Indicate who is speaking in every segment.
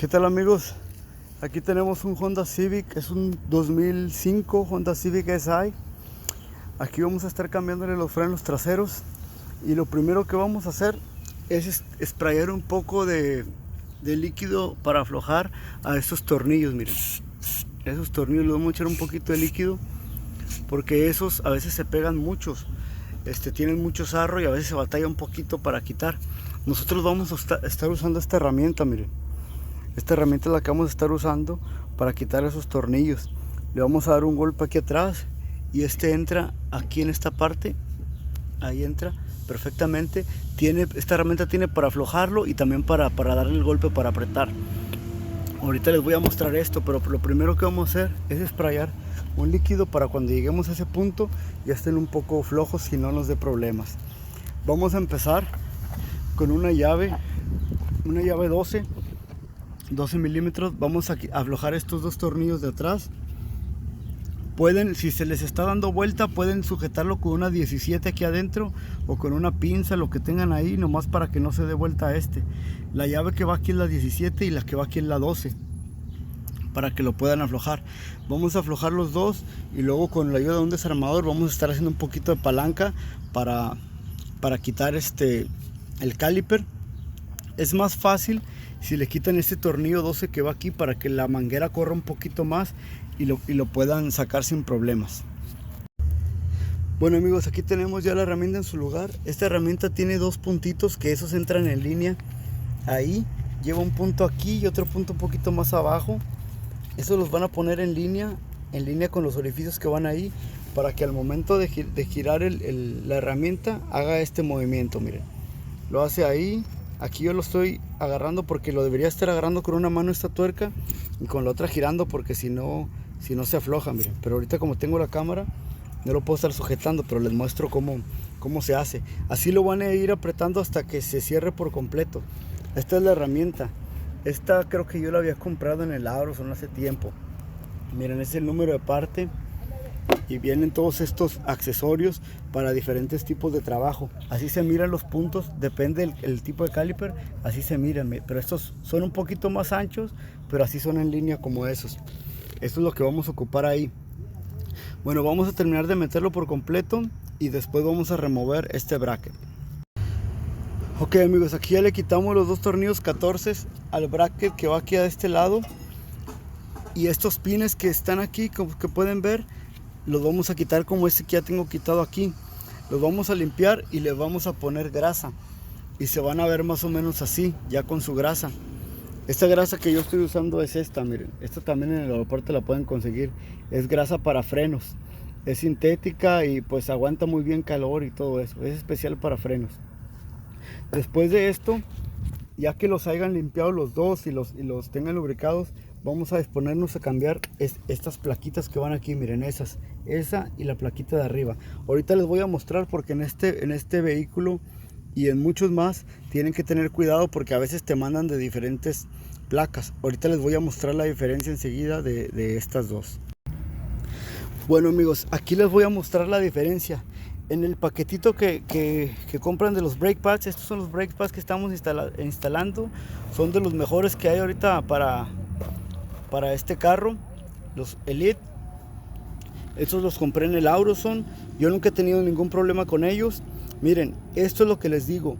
Speaker 1: ¿Qué tal, amigos? Aquí tenemos un Honda Civic, es un 2005 Honda Civic Si. Aquí vamos a estar cambiándole los frenos traseros y lo primero que vamos a hacer es sprayar un poco de líquido para aflojar a estos tornillos. Miren, esos tornillos le vamos a echar un poquito de líquido porque esos a veces se pegan muchos, tienen mucho sarro y a veces se batalla un poquito para quitar. Nosotros vamos a estar usando esta herramienta, miren. Esta herramienta es la que vamos a estar usando para quitar esos tornillos. Le vamos a dar un golpe aquí atrás y entra aquí en esta parte. Ahí entra perfectamente. Esta herramienta tiene para aflojarlo y también para darle el golpe para apretar. Ahorita les voy a mostrar esto, pero lo primero que vamos a hacer es sprayar un líquido para cuando lleguemos a ese punto ya estén un poco flojos y no nos dé problemas. Vamos a empezar con una llave 12 milímetros. Vamos a aflojar estos dos tornillos de atrás. Pueden, si se les está dando vuelta, pueden sujetarlo con una 17 aquí adentro o con una pinza, lo que tengan ahí, nomás para que no se dé vuelta a la llave que va aquí es la 17 y la que va aquí es la 12, para que lo puedan aflojar. Vamos a aflojar los dos y luego con la ayuda de un desarmador vamos a estar haciendo un poquito de palanca para quitar el caliper. Es más fácil si le quitan este tornillo 12 que va aquí para que la manguera corra un poquito más y lo puedan sacar sin problemas. Bueno, amigos, aquí tenemos ya la herramienta en su lugar. Esta herramienta tiene dos puntitos que esos entran en línea. Ahí lleva un punto aquí y otro punto un poquito más abajo. Esos los van a poner en línea con los orificios que van ahí, para que al momento de girar la herramienta haga este movimiento. Miren, lo hace ahí. Aquí yo lo estoy agarrando porque lo debería estar agarrando con una mano esta tuerca y con la otra girando, porque si no se afloja, miren. Pero ahorita, como tengo la cámara, no lo puedo estar sujetando, pero les muestro cómo se hace. Así lo van a ir apretando hasta que se cierre por completo. Esta es la herramienta. Esta creo que yo la había comprado en el Auroson hace tiempo. Miren, es el número de parte y vienen todos estos accesorios para diferentes tipos de trabajo. Así se miran los puntos, depende el tipo de caliper, así se miran. Pero estos son un poquito más anchos, pero así son en línea como esos. Esto es lo que vamos a ocupar ahí. Bueno, vamos a terminar de meterlo por completo y después vamos a remover este bracket. Ok, amigos, aquí ya le quitamos los dos tornillos 14 al bracket que va aquí a este lado, y estos pines que están aquí, como que pueden ver, los vamos a quitar como que ya tengo quitado aquí. Los vamos a limpiar y le vamos a poner grasa y se van a ver más o menos así, ya con su grasa. Esta grasa que yo estoy usando es esta, miren. Esta también en el aeropuerto la pueden conseguir. Es grasa para frenos, es sintética y pues aguanta muy bien calor y todo eso. Es especial para frenos. Después de esto, ya que los hayan limpiado los dos y los tengan lubricados, vamos a disponernos a cambiar estas plaquitas que van aquí. Miren, esa y la plaquita de arriba. Ahorita les voy a mostrar, porque en este vehículo y en muchos más tienen que tener cuidado porque a veces te mandan de diferentes placas. Ahorita les voy a mostrar la diferencia enseguida de estas dos. Bueno, amigos, aquí les voy a mostrar la diferencia. En el paquetito que compran de los brake pads, estos son los brake pads que estamos instalando. Son de los mejores que hay ahorita para este carro, los Elite. Estos los compré en el Auroson. Yo nunca he tenido ningún problema con ellos. Miren, esto es lo que les digo.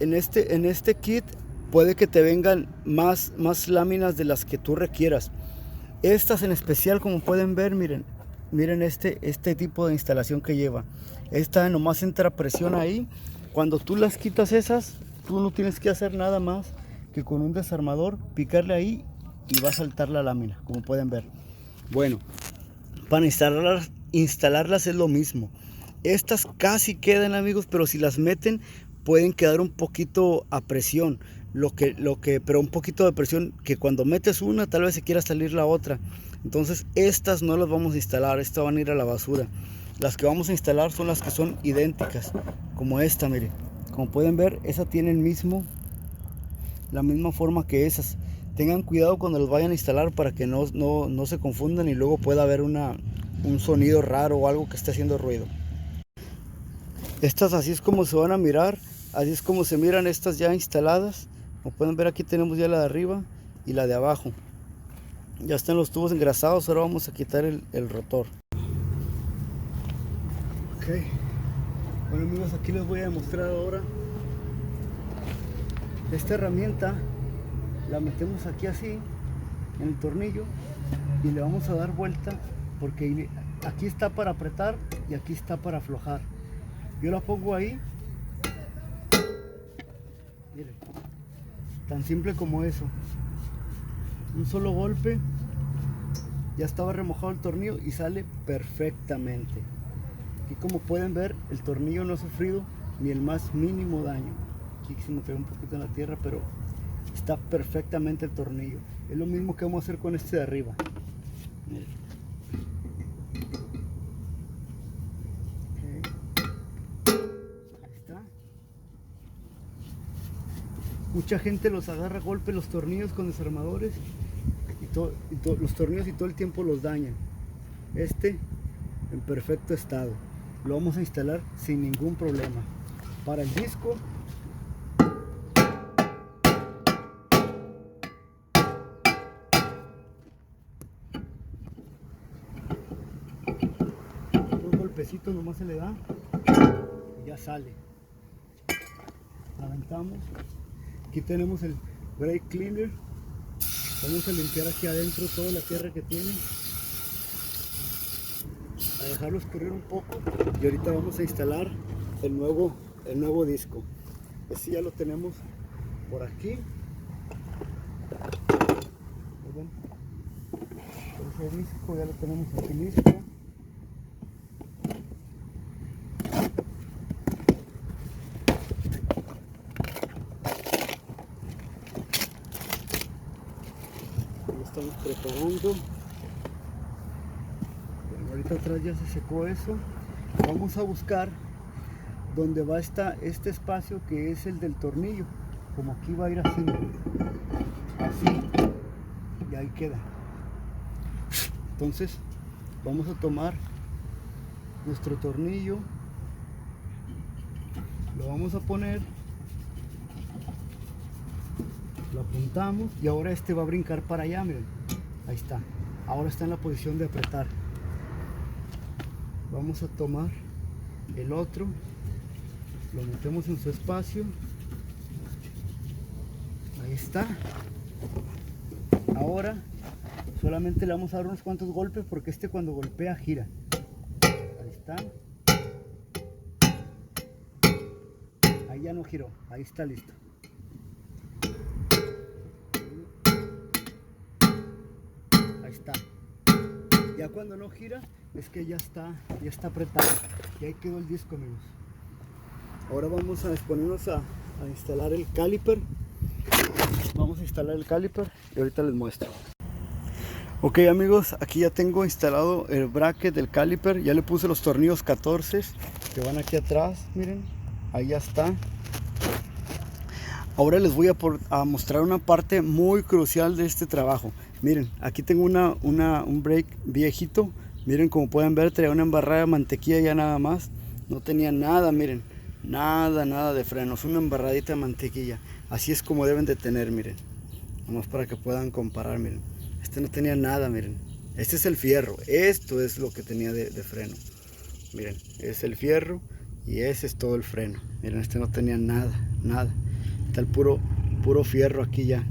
Speaker 1: En este kit puede que te vengan más láminas de las que tú requieras. Estas en especial, como pueden ver, miren este tipo de instalación que lleva. Esta nomás entra presión ahí. Cuando tú las quitas esas, tú no tienes que hacer nada más que con un desarmador picarle ahí y va a saltar la lámina, como pueden ver. Bueno, para instalarlas es lo mismo. Estas casi quedan, amigos, pero si las meten pueden quedar un poquito a presión. Pero un poquito de presión, que cuando metes una tal vez se quiera salir la otra. Entonces estas no las vamos a instalar, estas van a ir a la basura. Las que vamos a instalar son las que son idénticas, como esta, miren. Como pueden ver, esa tiene la misma forma que esas. Tengan cuidado cuando los vayan a instalar para que no se confundan y luego pueda haber un sonido raro o algo que esté haciendo ruido. Estas así es como se van a mirar, así es como se miran estas ya instaladas. Como pueden ver, aquí tenemos ya la de arriba y la de abajo. Ya están los tubos engrasados, ahora vamos a quitar el rotor. Ok, bueno amigos, aquí les voy a demostrar ahora. Esta herramienta la metemos aquí así en el tornillo y le vamos a dar vuelta, porque aquí está para apretar y aquí está para aflojar. Yo la pongo ahí, miren, tan simple como eso. Un solo golpe, ya estaba remojado el tornillo y sale perfectamente. Aquí, como pueden ver, el tornillo no ha sufrido ni el más mínimo daño. Aquí se me pegó un poquito en la tierra, pero está perfectamente el tornillo. Es lo mismo que vamos a hacer con este de arriba. Miren. Okay. Ahí está. Mucha gente los agarra a golpe los tornillos con desarmadores y los tornillos y todo el tiempo los dañan. Este en perfecto estado. Lo vamos a instalar sin ningún problema. Para el disco, un golpecito nomás se le da y ya sale. Aventamos. Aquí tenemos el brake cleaner. Vamos a limpiar aquí adentro toda la tierra que tiene, a dejarlo escurrir un poco, y ahorita vamos a instalar el nuevo disco. Este ya lo tenemos por aquí. ¿Ven? Ese disco ya lo tenemos aquí listo. Estamos preparando. Bueno, ahorita atrás ya se secó eso. Vamos a buscar donde va este espacio, que es el del tornillo. Como aquí va a ir así, y ahí queda. Entonces vamos a tomar nuestro tornillo, lo vamos a poner, lo apuntamos y ahora este va a brincar para allá, miren, ahí está. Ahora está en la posición de apretar. Vamos a tomar el otro, lo metemos en su espacio, ahí está. Ahora solamente le vamos a dar unos cuantos golpes, porque este cuando golpea gira. Ahí está. Ahí ya no giró, ahí está listo. Ahí está. Ya cuando no gira es que ya está apretado. Y ahí quedó el disco, amigos. Ahora vamos a disponernos a instalar el caliper. Vamos a instalar el caliper y ahorita les muestro. Ok amigos, aquí ya tengo instalado el bracket del caliper. Ya le puse los tornillos 14 que van aquí atrás, miren, ahí ya está. Ahora les voy a mostrar una parte muy crucial de este trabajo. Miren, aquí tengo un brake viejito. Miren, como pueden ver, traía una embarrada de mantequilla ya nada más. No tenía nada, miren, nada de frenos, una embarradita de mantequilla. Así es como deben de tener, miren. Nomás para que puedan comparar, miren. Este no tenía nada, miren. Este es el fierro. Esto es lo que tenía de freno. Miren, es el fierro y ese es todo el freno. Miren, este no tenía nada. Está el puro fierro aquí ya.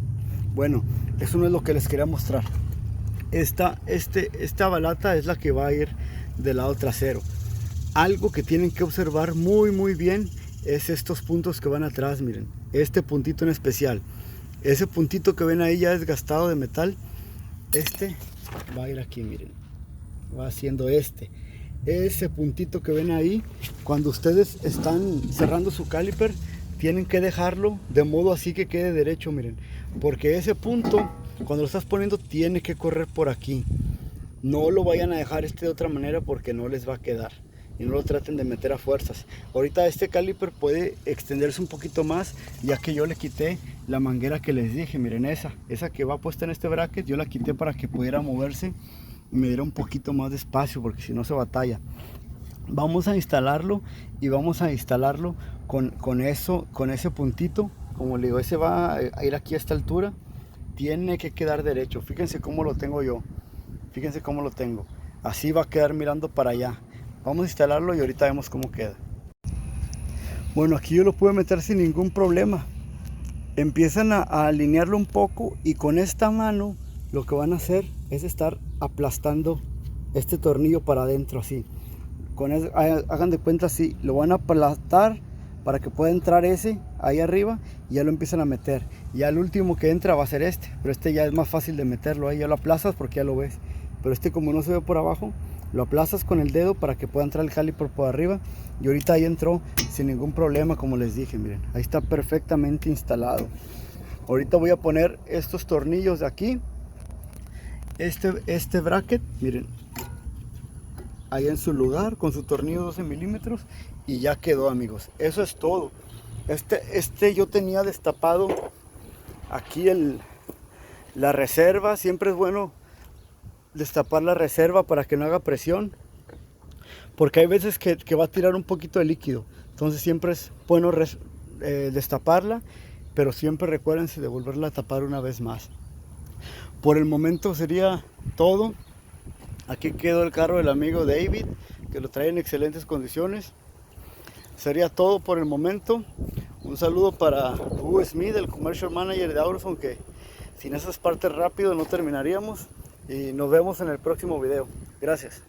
Speaker 1: Bueno, eso no es lo que les quería mostrar. Esta balata es la que va a ir del lado trasero. Algo que tienen que observar muy bien es estos puntos que van atrás, miren. Este puntito en especial. Ese puntito que ven ahí ya desgastado de metal. Este va a ir aquí, miren. Va haciendo ese puntito que ven ahí. Cuando ustedes están cerrando su caliper, tienen que dejarlo de modo así que quede derecho, miren. Porque ese punto, cuando lo estás poniendo, tiene que correr por aquí. No lo vayan a dejar de otra manera, porque no les va a quedar. Y no lo traten de meter a fuerzas. Ahorita este caliper puede extenderse un poquito más, ya que yo le quité la manguera que les dije. Miren, esa que va puesta en este bracket, yo la quité para que pudiera moverse y me diera un poquito más de espacio, porque si no se batalla. Vamos a instalarlo, y vamos a instalarlo con ese puntito. Como le digo, ese va a ir aquí a esta altura, tiene que quedar derecho. Fíjense cómo lo tengo yo. Fíjense cómo lo tengo. Así va a quedar mirando para allá. Vamos a instalarlo y ahorita vemos cómo queda. Bueno, aquí yo lo puedo meter sin ningún problema. Empiezan a alinearlo un poco y con esta mano lo que van a hacer es estar aplastando este tornillo para adentro así. Hagan de cuenta así, lo van a aplastar para que pueda entrar ese ahí arriba y ya lo empiezan a meter. Ya el último que entra va a ser este, pero este ya es más fácil de meterlo ahí, ya lo aplastas porque ya lo ves. Pero este, como no se ve por abajo, lo aplastas con el dedo para que pueda entrar el caliper por arriba. Y ahorita ahí entró sin ningún problema, como les dije, miren, ahí está perfectamente instalado. Ahorita voy a poner estos tornillos de aquí, este bracket, miren, ahí en su lugar con su tornillo 12 milímetros y ya quedó, amigos. Eso es todo. Yo tenía destapado aquí la reserva. Siempre es bueno destapar la reserva para que no haga presión, porque hay veces que va a tirar un poquito de líquido. Entonces siempre es bueno destaparla, pero siempre recuérdense de volverla a tapar una vez más. Por el momento sería todo. Aquí quedó el carro del amigo David, que lo trae en excelentes condiciones. Sería todo por el momento. Un saludo para Hugo Smith, el Commercial Manager de AutoZone, que sin esas partes rápido no terminaríamos. Y nos vemos en el próximo video. Gracias.